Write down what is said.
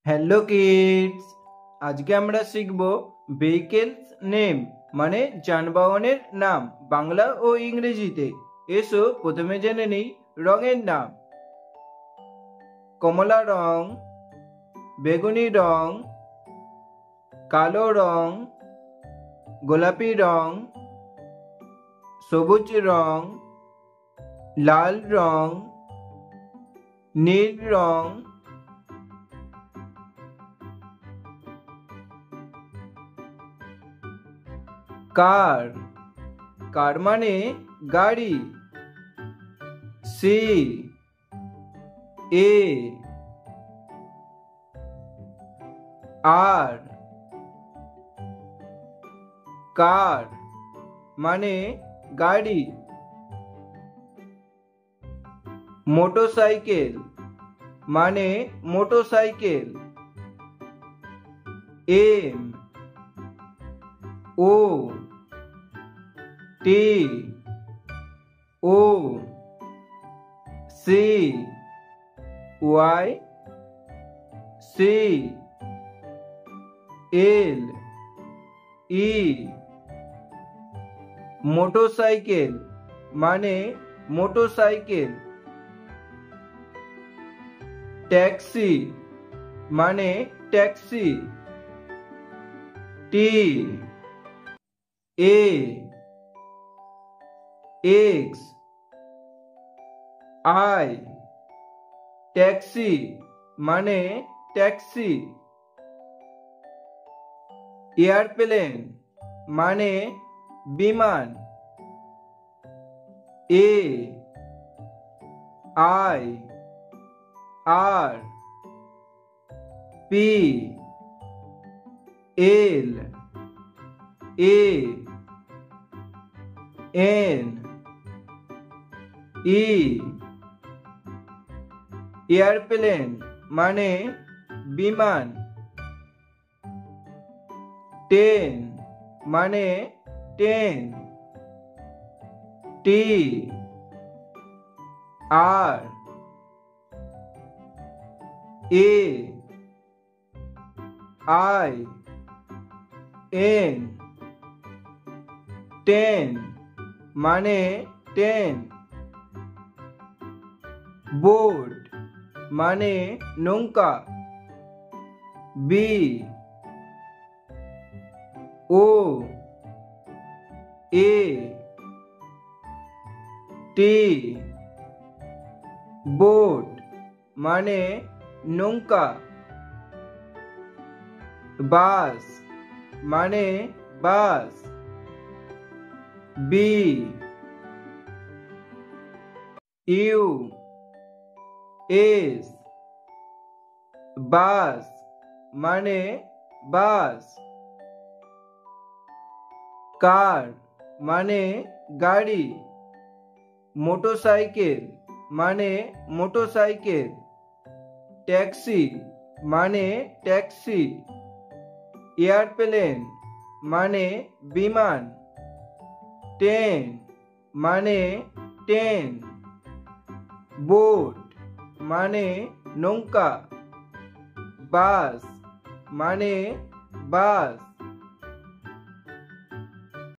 Hello kids, আজকে আমরা শিখব ভেহিকেলস নেম মানে যানবাহনের নাম বাংলা ও ইংরেজিতে। এসো প্রথমে জেনে নিই রঙের নাম। কমলা রং, বেগুনি রং, কালো রং, গোলাপি রং, সবুজ রং, লাল রং, নীল রং। কার, কার মানে গাড়ি। সি এ আর, কার মানে গাড়ি। মোটরসাইকেল মানে motorcycle. M O T O C Y C L E. Motorcycle মানে মোটরসাইকেল। ট্যাক্সি মানে taxi. T A X I, taxi মানে ট্যাক্সি। এয়ারপ্লেন মানে বিমান। A I R P L A N E. Airplane মানে বিমান। Train মানে train. T R A I N, train মানে train. Boat মানে নৌকা। বি ও এ টি, বোট মানে নৌকা। বাস মানে বাস। বি ইউ এস, বাস মানে বাস। কার মানে গাড়ি। মোটরসাইকেল মানে মোটরসাইকেল। ট্যাক্সি মানে ট্যাক্সি। এয়ারপ্লেন মানে বিমান। ট্রেন মানে ট্রেন। বোট মানে নৌকা। বাস মানে বাস।